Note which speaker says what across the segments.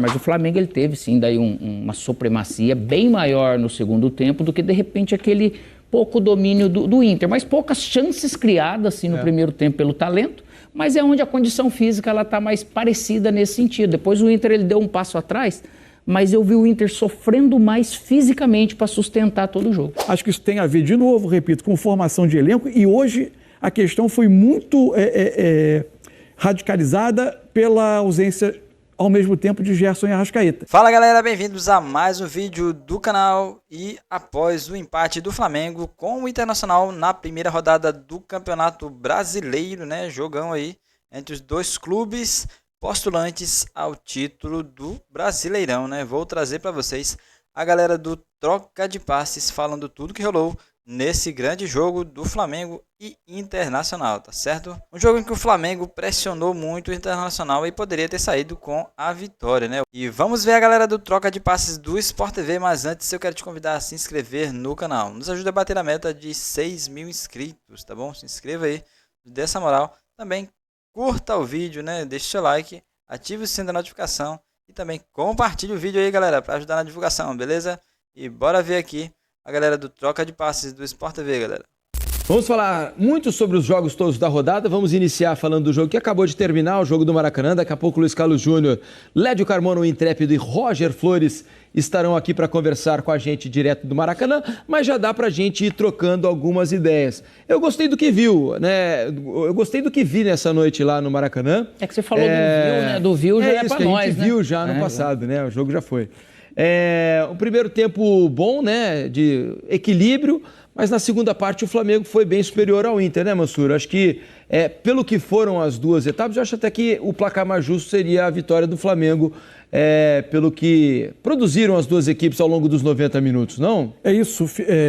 Speaker 1: Mas o Flamengo ele teve sim daí uma supremacia bem maior no segundo tempo do que de repente aquele pouco domínio do Inter, mas poucas chances criadas assim no primeiro tempo pelo talento, mas é onde a condição física ela está mais parecida nesse sentido. Depois o Inter ele deu um passo atrás, mas eu vi o Inter sofrendo mais fisicamente para sustentar todo o jogo.
Speaker 2: Acho que isso tem a ver, de novo, repito, com formação de elenco, e hoje a questão foi muito radicalizada pela ausência ao mesmo tempo de Gerson e Arrascaeta.
Speaker 3: Fala galera, bem-vindos a mais um vídeo do canal. E após o empate do Flamengo com o Internacional na primeira rodada do Campeonato Brasileiro, né, jogão aí entre os dois clubes postulantes ao título do Brasileirão, né, vou trazer para vocês a galera do Troca de Passes falando tudo que rolou nesse grande jogo do Flamengo e Internacional, tá certo? Um jogo em que o Flamengo pressionou muito o Internacional e poderia ter saído com a vitória, né? E vamos ver a galera do Troca de Passes do Sport TV, mas antes eu quero te convidar a se inscrever no canal. Nos ajuda a bater a meta de 6.000 inscritos, tá bom? Se inscreva aí, dê essa moral. Também curta o vídeo, né? Deixe seu like, ative o sininho da notificação e também compartilhe o vídeo aí, galera, para ajudar na divulgação, beleza? E bora ver aqui a galera do Troca de Passes do Sport TV, galera.
Speaker 4: Vamos falar muito sobre os jogos todos da rodada. Vamos iniciar falando do jogo que acabou de terminar, o jogo do Maracanã. Daqui a pouco Luiz Carlos Júnior, Lédio Carmona, o Intrépido e Roger Flores estarão aqui para conversar com a gente direto do Maracanã, mas já dá para a gente ir trocando algumas ideias. Eu gostei do que viu, né? Eu gostei do que vi nessa noite lá no Maracanã.
Speaker 1: É que você falou do Viu, né? Do Viu já é para nós,
Speaker 4: a gente
Speaker 1: né?
Speaker 4: viu já no passado, né? O jogo já foi. O primeiro tempo bom, né? De equilíbrio, mas na segunda parte o Flamengo foi bem superior ao Inter, né, Mansur? Acho que, pelo que foram as duas etapas, eu acho até que o placar mais justo seria a vitória do Flamengo, pelo que produziram as duas equipes ao longo dos 90 minutos, não?
Speaker 2: É isso,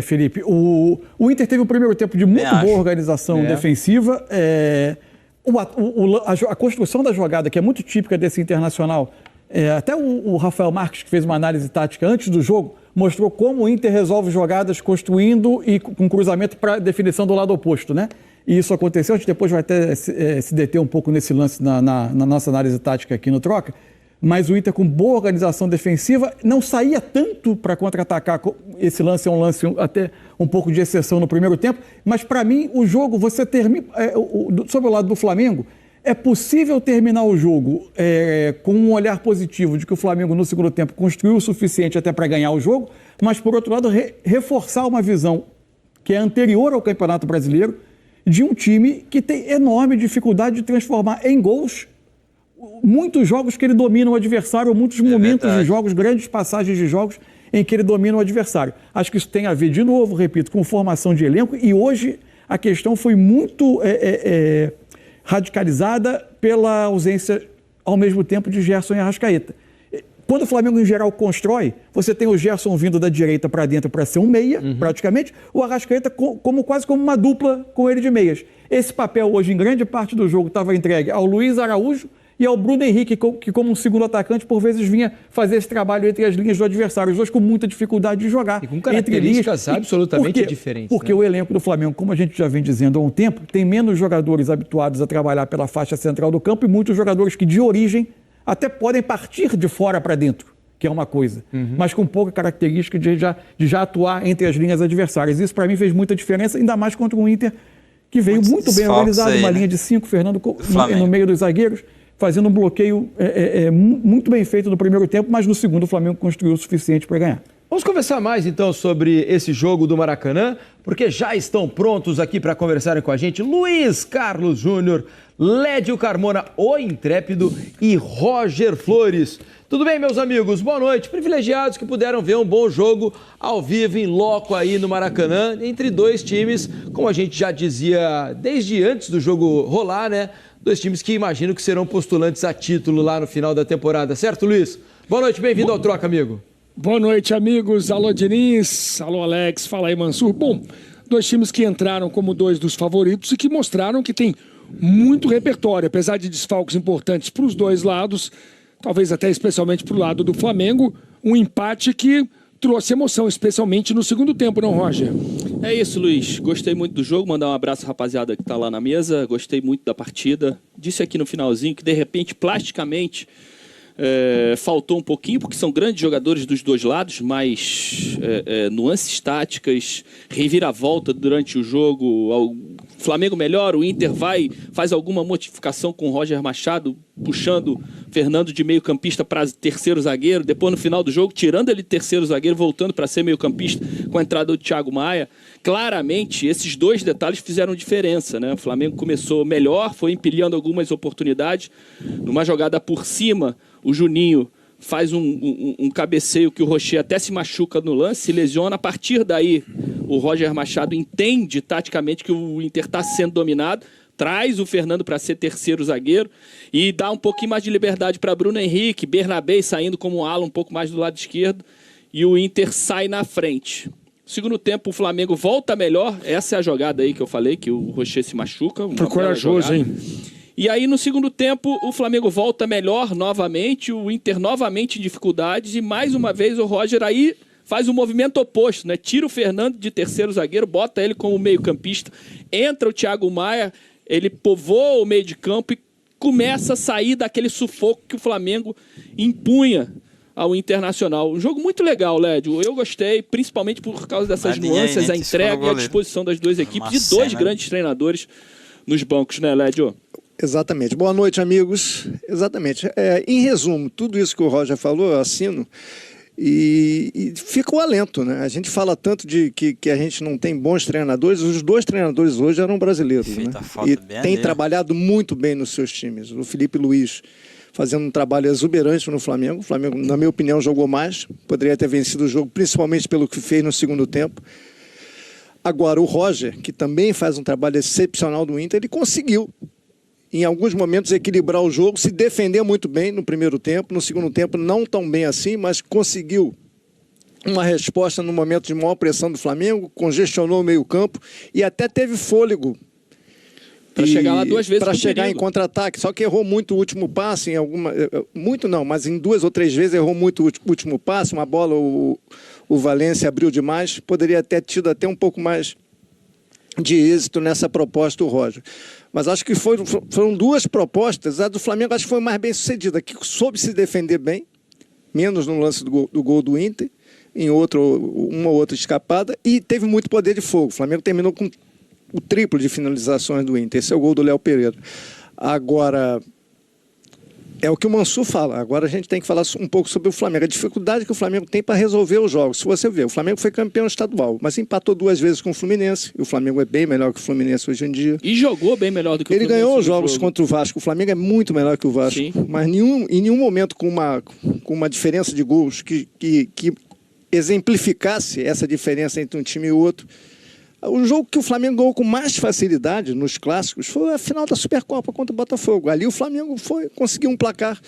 Speaker 2: Felipe. O Inter teve um primeiro tempo de muito boa organização defensiva. A construção da jogada, que é muito típica desse Internacional, até o Rafael Marques, que fez uma análise tática antes do jogo, mostrou como o Inter resolve jogadas construindo e com cruzamento para definição do lado oposto, né? E isso aconteceu, a gente depois vai até se deter um pouco nesse lance na nossa análise tática aqui no Troca, mas o Inter com boa organização defensiva não saía tanto para contra-atacar. Esse lance é um lance até um pouco de exceção no primeiro tempo, mas para mim o jogo, você termina, sobre o lado do Flamengo, é possível terminar o jogo com um olhar positivo de que o Flamengo no segundo tempo construiu o suficiente até para ganhar o jogo, mas por outro lado reforçar uma visão que é anterior ao Campeonato Brasileiro de um time que tem enorme dificuldade de transformar em gols muitos jogos que ele domina o adversário, muitos momentos de jogos, grandes passagens de jogos em que ele domina o adversário. Acho que isso tem a ver, de novo, repito, com formação de elenco, e hoje a questão foi muito radicalizada pela ausência, ao mesmo tempo, de Gerson e Arrascaeta. Quando o Flamengo, em geral, constrói, você tem o Gerson vindo da direita para dentro para ser um meia, praticamente, o Arrascaeta quase como uma dupla com ele de meias. Esse papel hoje, em grande parte do jogo, estava entregue ao Luiz Araújo e ao Bruno Henrique, que como um segundo atacante, por vezes vinha fazer esse trabalho entre as linhas do adversário. Os dois com muita dificuldade de jogar.
Speaker 4: E com características absolutamente diferentes.
Speaker 2: Porque o elenco do Flamengo, como a gente já vem dizendo há um tempo, tem menos jogadores habituados a trabalhar pela faixa central do campo e muitos jogadores que, de origem, até podem partir de fora para dentro, que é uma coisa, mas com pouca característica de já atuar entre as linhas adversárias. Isso, para mim, fez muita diferença, ainda mais contra um Inter que veio muito bem organizado, uma linha de 5, Fernando no meio dos zagueiros, fazendo um bloqueio muito bem feito no primeiro tempo, mas no segundo o Flamengo construiu o suficiente para ganhar.
Speaker 4: Vamos conversar mais então sobre esse jogo do Maracanã, porque já estão prontos aqui para conversarem com a gente Luiz Carlos Júnior, Lédio Carmona, o Intrépido e Roger Flores. Tudo bem, meus amigos? Boa noite. Privilegiados que puderam ver um bom jogo ao vivo, em loco aí no Maracanã, entre dois times, como a gente já dizia desde antes do jogo rolar, né? Dois times que imagino que serão postulantes a título lá no final da temporada, certo, Luiz? Boa noite, bem-vindo ao Troca, amigo.
Speaker 5: Boa noite, amigos. Alô, Diniz. Alô, Alex. Fala aí, Mansur. Bom, dois times que entraram como dois dos favoritos e que mostraram que tem muito repertório, apesar de desfalques importantes para os dois lados, talvez até especialmente para o lado do Flamengo, um empate que trouxe emoção, especialmente no segundo tempo, não, Roger?
Speaker 6: É isso, Luiz. Gostei muito do jogo. Mandar um abraço à rapaziada que tá lá na mesa. Gostei muito da partida. Disse aqui no finalzinho que, de repente, plasticamente, faltou um pouquinho, porque são grandes jogadores dos dois lados, mas nuances táticas, reviravolta durante o jogo. O Flamengo melhora, o Inter faz alguma modificação com o Roger Machado, puxando Fernando de meio campista para terceiro zagueiro, depois no final do jogo, tirando ele de terceiro zagueiro, voltando para ser meio campista, com a entrada do Thiago Maia. Claramente, esses dois detalhes fizeram diferença, né? O Flamengo começou melhor, foi empilhando algumas oportunidades. Numa jogada por cima, o Juninho faz um cabeceio que o Rocher até se machuca no lance, se lesiona. A partir daí, o Roger Machado entende taticamente que o Inter está sendo dominado, traz o Fernando para ser terceiro zagueiro e dá um pouquinho mais de liberdade para Bruno Henrique, Bernabé saindo como ala um pouco mais do lado esquerdo, e o Inter sai na frente. Segundo tempo, o Flamengo volta melhor. Essa é a jogada aí que eu falei, que o Rocher se machuca.
Speaker 5: Foi corajoso, hein?
Speaker 6: E aí, no segundo tempo, o Flamengo volta melhor novamente, o Inter novamente em dificuldades, e mais uma vez o Roger aí faz o movimento oposto, né? Tira o Fernando de terceiro zagueiro, bota ele como meio-campista, entra o Thiago Maia, ele povoa o meio de campo e começa a sair daquele sufoco que o Flamengo impunha ao Internacional. Um jogo muito legal, Lédio. Eu gostei, principalmente por causa dessas nuances, a entrega e a disposição das duas equipes e dois grandes treinadores nos bancos, né, Lédio?
Speaker 7: Exatamente. Boa noite, amigos. Exatamente. Em resumo, tudo isso que o Roger falou, eu assino. E fica o alento, né? A gente fala tanto de que a gente não tem bons treinadores. Os dois treinadores hoje eram brasileiros, né? E têm trabalhado muito bem nos seus times. O Felipe Luiz fazendo um trabalho exuberante no Flamengo. O Flamengo, na minha opinião, jogou mais. Poderia ter vencido o jogo, principalmente pelo que fez no segundo tempo. Agora, o Roger, que também faz um trabalho excepcional do Inter, ele conseguiu, em alguns momentos, equilibrar o jogo, se defender muito bem no primeiro tempo, no segundo tempo não tão bem assim, mas conseguiu uma resposta no momento de maior pressão do Flamengo, congestionou o meio-campo e até teve fôlego
Speaker 6: para chegar lá duas vezes
Speaker 7: para chegar em contra-ataque, só que errou muito o último passe, muito não, mas em 2 ou 3 vezes errou muito o último passe, uma bola o Valência abriu demais, poderia ter tido até um pouco mais de êxito nessa proposta o Roger. Mas acho que foram 2 propostas. A do Flamengo acho que foi mais bem sucedida, que soube se defender bem, menos no lance do gol do Inter, em uma ou outra escapada, e teve muito poder de fogo. O Flamengo terminou com o triplo de finalizações do Inter. Esse é o gol do Léo Pereira. Agora, é o que o Mansur fala. Agora a gente tem que falar um pouco sobre o Flamengo. A dificuldade que o Flamengo tem para resolver os jogos. Se você ver, o Flamengo foi campeão estadual, mas empatou 2 vezes com o Fluminense. E o Flamengo é bem melhor que o Fluminense hoje em dia.
Speaker 6: E jogou bem melhor do que o Fluminense.
Speaker 7: Ele ganhou os jogos contra o Vasco. O Flamengo é muito melhor que o Vasco.
Speaker 6: Sim.
Speaker 7: Mas em nenhum momento com uma diferença de gols que exemplificasse essa diferença entre um time e o outro. O jogo que o Flamengo ganhou com mais facilidade nos clássicos foi a final da Supercopa contra o Botafogo. Ali o Flamengo conseguiu um placar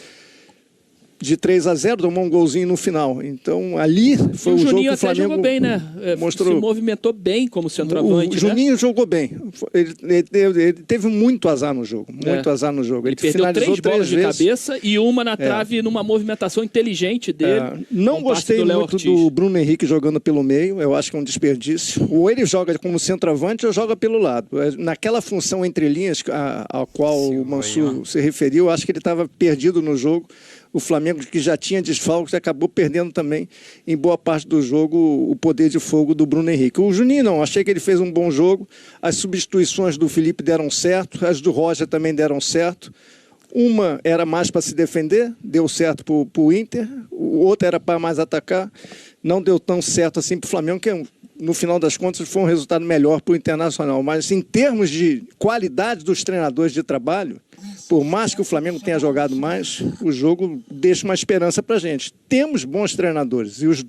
Speaker 7: de 3-0, tomou um golzinho no final. Então ali foi o jogo que o Flamengo
Speaker 6: jogou bem, né?
Speaker 7: Mostrou.
Speaker 6: Se movimentou bem como centroavante.
Speaker 7: O Juninho jogou bem. Ele teve muito azar no jogo. Muito azar no jogo.
Speaker 6: Ele perdeu 3 bolas de cabeça e uma na trave numa movimentação inteligente dele.
Speaker 7: Não gostei muito do Bruno Henrique jogando pelo meio. Eu acho que é um desperdício. Ou ele joga como centroavante ou joga pelo lado. Naquela função entre linhas a qual o Mansur se referiu, eu acho que ele estava perdido no jogo. O Flamengo, que já tinha desfalques, acabou perdendo também, em boa parte do jogo, o poder de fogo do Bruno Henrique. O Juninho não, achei que ele fez um bom jogo. As substituições do Felipe deram certo, as do Roger também deram certo. Uma era mais para se defender, deu certo para o Inter. O outro era para mais atacar. Não deu tão certo assim para o Flamengo, que no final das contas foi um resultado melhor para o Internacional. Mas em termos de qualidade dos treinadores de trabalho, por mais que o Flamengo tenha jogado mais, o jogo deixa uma esperança para a gente. Temos bons treinadores e os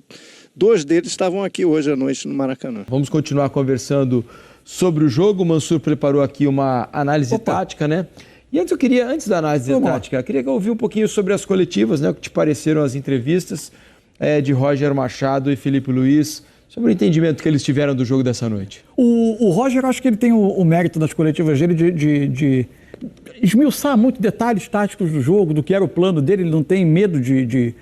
Speaker 7: 2 deles estavam aqui hoje à noite no Maracanã.
Speaker 4: Vamos continuar conversando sobre o jogo. O Mansur preparou aqui uma análise tática, né? E antes da análise tática, eu queria ouvir um pouquinho sobre as coletivas, né? O que te pareceram as entrevistas de Roger Machado e Felipe Luiz, sobre o entendimento que eles tiveram do jogo dessa noite.
Speaker 2: O Roger, eu acho que ele tem o mérito das coletivas dele de esmiuçar muito detalhes táticos do jogo, do que era o plano dele. Ele não tem medo de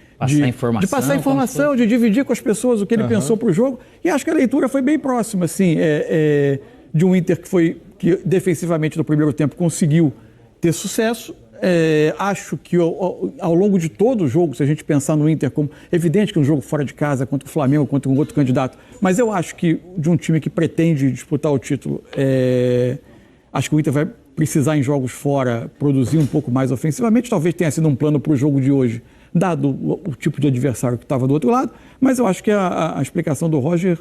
Speaker 2: passar informação, de dividir com as pessoas o que ele pensou para o jogo. E acho que a leitura foi bem próxima, assim, de um Inter que defensivamente no primeiro tempo conseguiu ter sucesso, Acho que ao longo de todo o jogo, se a gente pensar no Inter como... Evidente que um jogo fora de casa, contra o Flamengo, contra um outro candidato, mas eu acho que de um time que pretende disputar o título, acho que o Inter vai precisar em jogos fora produzir um pouco mais ofensivamente. Talvez tenha sido um plano para o jogo de hoje, dado o tipo de adversário que estava do outro lado, mas eu acho que a explicação do Roger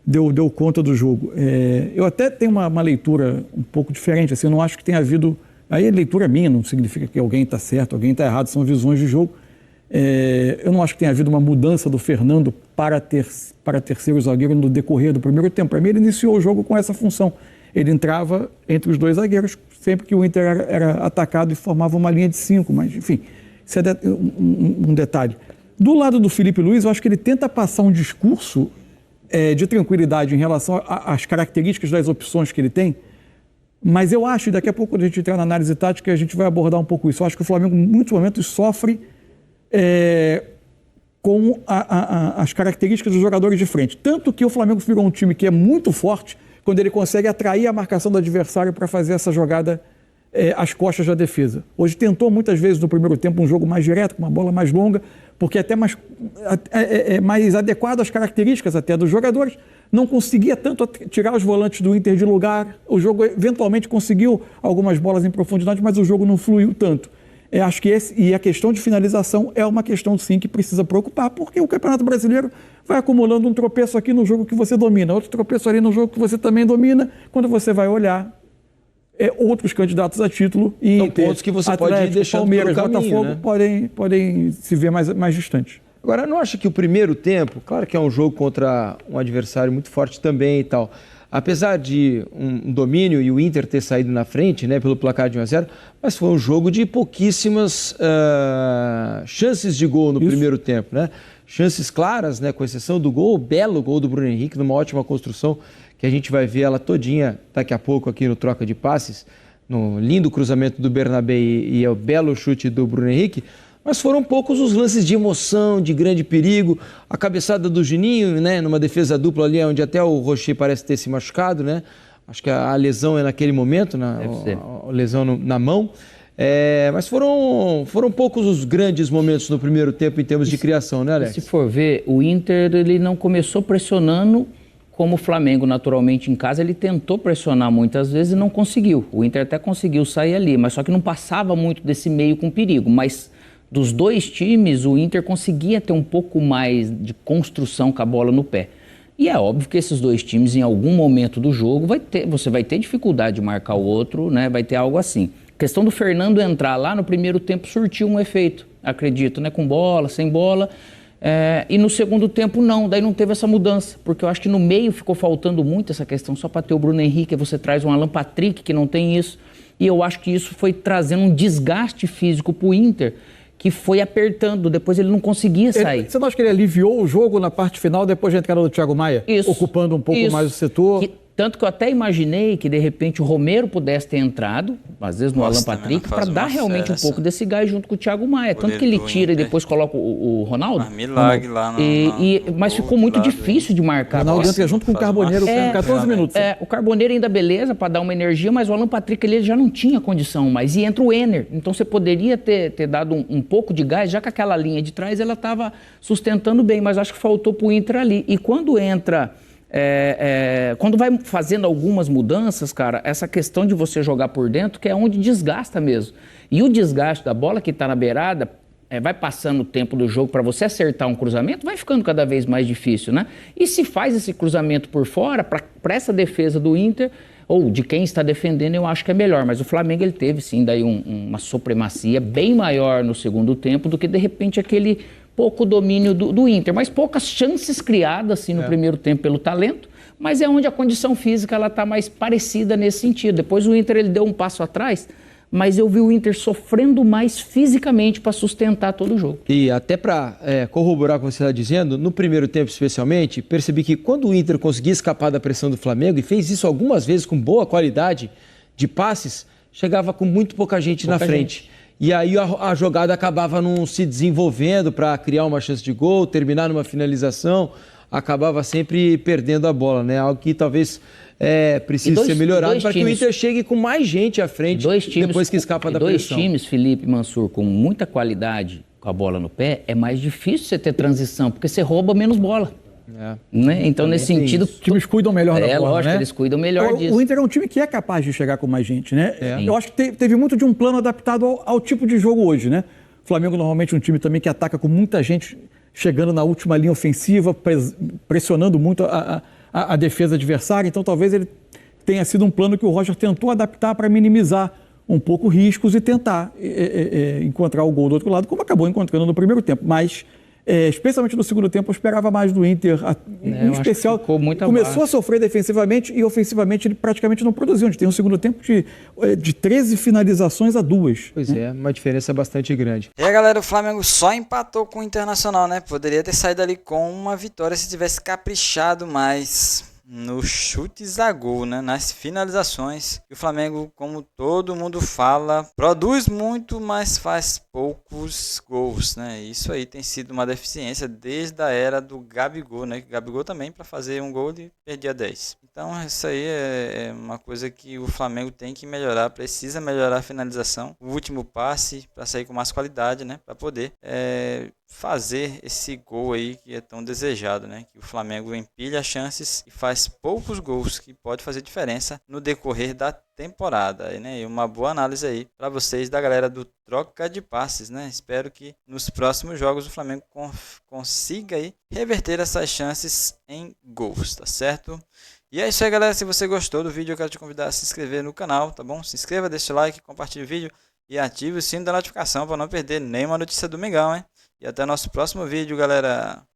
Speaker 2: deu conta do jogo. Eu até tenho uma leitura um pouco diferente, assim, eu não acho que tenha havido... Aí a leitura minha, não significa que alguém está certo, alguém está errado, são visões de jogo. Eu não acho que tenha havido uma mudança do Fernando para terceiro zagueiro no decorrer do primeiro tempo. Para mim, ele iniciou o jogo com essa função. Ele entrava entre os dois zagueiros sempre que o Inter era atacado e formava uma linha de 5, mas, enfim, isso é um detalhe. Do lado do Felipe Luiz, eu acho que ele tenta passar um discurso de tranquilidade em relação às características das opções que ele tem, mas eu acho, e daqui a pouco, quando a gente entrar na análise tática, a gente vai abordar um pouco isso. Eu acho que o Flamengo, em muitos momentos, sofre com as características dos jogadores de frente. Tanto que o Flamengo virou um time que é muito forte quando ele consegue atrair a marcação do adversário para fazer essa jogada às costas da defesa. Hoje tentou muitas vezes no primeiro tempo um jogo mais direto, com uma bola mais longa, porque é até mais adequado às características até dos jogadores. Não conseguia tanto tirar os volantes do Inter de lugar. O jogo eventualmente conseguiu algumas bolas em profundidade, mas o jogo não fluiu tanto. Acho que e a questão de finalização é uma questão, sim, que precisa preocupar, porque o Campeonato Brasileiro vai acumulando um tropeço aqui no jogo que você domina, outro tropeço ali no jogo que você também domina. Quando você vai olhar outros candidatos a título e
Speaker 4: são pontos que você pode ir deixando
Speaker 2: Palmeiras,
Speaker 4: pelo caminho,
Speaker 2: Botafogo, né? podem se ver mais distantes.
Speaker 4: Agora, não acha que o primeiro tempo, claro que é um jogo contra um adversário muito forte também e tal, apesar de um domínio e o Inter ter saído na frente, né, pelo placar de 1-0, mas foi um jogo de pouquíssimas chances de gol no primeiro tempo, né? Chances claras, né, com exceção do gol, o belo gol do Bruno Henrique, numa ótima construção, que a gente vai ver ela todinha daqui a pouco aqui no Troca de Passes, no lindo cruzamento do Bernabé e o belo chute do Bruno Henrique. Mas foram poucos os lances de emoção, de grande perigo. A cabeçada do Juninho, né, numa defesa dupla ali, onde até o Rocher parece ter se machucado, né? Acho que a lesão é naquele momento, a lesão na mão. Mas foram poucos os grandes momentos no primeiro tempo em termos de criação, né, Alex?
Speaker 1: Se for ver, o Inter ele não começou pressionando como o Flamengo naturalmente em casa. Ele tentou pressionar muitas vezes e não conseguiu. O Inter até conseguiu sair ali, mas só que não passava muito desse meio com perigo. Mas dos dois times, o Inter conseguia ter um pouco mais de construção com a bola no pé. E é óbvio que esses dois times, em algum momento do jogo, você vai ter dificuldade de marcar o outro, né? Vai ter algo assim. A questão do Fernando entrar lá no primeiro tempo surtiu um efeito, acredito, né? Com bola, sem bola. E no segundo tempo não, daí não teve essa mudança, porque eu acho que no meio ficou faltando muito essa questão, só para ter o Bruno Henrique, você traz um Alan Patrick que não tem isso. E eu acho que isso foi trazendo um desgaste físico para o Inter, que foi apertando, depois ele não conseguia sair.
Speaker 2: Você não acha que ele aliviou o jogo na parte final, depois de entrada do Thiago Maia?
Speaker 1: Isso.
Speaker 2: Ocupando um pouco mais o setor?
Speaker 1: Tanto que eu até imaginei que, de repente, o Romero pudesse ter entrado, às vezes no Alan Patrick, para dar realmente um pouco desse gás junto com o Thiago Maia. Tanto que ele tira e depois coloca o Ronaldo.
Speaker 3: Milagre lá
Speaker 1: mas ficou muito difícil de marcar.
Speaker 2: O Ronaldo entra junto com o Carboneiro com 14 minutos.
Speaker 1: O Carboneiro ainda beleza para dar uma energia, mas o Alan Patrick ele já não tinha condição mais. E entra o Enner. Então você poderia ter dado um pouco de gás, já que aquela linha de trás ela estava sustentando bem, mas acho que faltou para o Inter ali. E quando entra... quando vai fazendo algumas mudanças, cara, essa questão de você jogar por dentro, que é onde desgasta mesmo. E o desgaste da bola que está na beirada, vai passando o tempo do jogo para você acertar um cruzamento, vai ficando cada vez mais difícil, né? E se faz esse cruzamento por fora, para essa defesa do Inter, ou de quem está defendendo, eu acho que é melhor. Mas o Flamengo, ele teve sim daí uma supremacia bem maior no segundo tempo do que, de repente, aquele pouco domínio do Inter, mas poucas chances criadas assim, no primeiro tempo pelo talento, mas é onde a condição física está mais parecida nesse sentido. Depois o Inter ele deu um passo atrás, mas eu vi o Inter sofrendo mais fisicamente para sustentar todo o jogo.
Speaker 4: E até para corroborar o que você está dizendo, no primeiro tempo especialmente, percebi que quando o Inter conseguia escapar da pressão do Flamengo, e fez isso algumas vezes com boa qualidade de passes, chegava com muito pouca gente na frente. E aí a jogada acabava não se desenvolvendo para criar uma chance de gol, terminar numa finalização, acabava sempre perdendo a bola, né? Algo que talvez precisa ser melhorado para que o Inter chegue com mais gente à frente depois que escapa da pressão.
Speaker 1: Dois times, Felipe e Mansur, com muita qualidade com a bola no pé, é mais difícil você ter transição, porque você rouba menos bola. Né? Então, nesse sentido...
Speaker 2: Os times cuidam melhor da bola,
Speaker 1: lógico,
Speaker 2: né?
Speaker 1: Eles cuidam melhor disso.
Speaker 2: O Inter é um time que é capaz de chegar com mais gente, né? Eu acho que teve muito de um plano adaptado ao tipo de jogo hoje, né? O Flamengo normalmente é um time também que ataca com muita gente chegando na última linha ofensiva, pressionando muito a defesa adversária. Então, talvez ele tenha sido um plano que o Roger tentou adaptar para minimizar um pouco riscos e tentar encontrar o gol do outro lado, como acabou encontrando no primeiro tempo. Mas, especialmente no segundo tempo, eu esperava mais do Inter. Em especial, começou a sofrer defensivamente e ofensivamente ele praticamente não produziu. A gente tem um segundo tempo de 13 finalizações a 2.
Speaker 4: Pois é, uma diferença bastante grande.
Speaker 3: E a galera, o Flamengo só empatou com o Internacional, né? Poderia ter saído ali com uma vitória se tivesse caprichado mais nos chutes a gol, né? Nas finalizações. E o Flamengo, como todo mundo fala, produz muito, mas faz poucos gols, né? Isso aí tem sido uma deficiência desde a era do Gabigol, né? O Gabigol também, para fazer um gol, ele perdia 10. Então, isso aí é uma coisa que o Flamengo tem que melhorar, precisa melhorar a finalização, o último passe, para sair com mais qualidade, né? Para poder fazer esse gol aí que é tão desejado, né? Que o Flamengo empilha chances e faz poucos gols, que pode fazer diferença no decorrer da temporada, né? E uma boa análise aí para vocês da galera do Troca de Passes, né? Espero que nos próximos jogos o Flamengo consiga aí reverter essas chances em gols, tá certo? E é isso aí, galera. Se você gostou do vídeo, eu quero te convidar a se inscrever no canal, tá bom? Se inscreva, deixa o like, compartilhe o vídeo e ative o sino da notificação para não perder nenhuma notícia do Mengão, hein? E até nosso próximo vídeo, galera.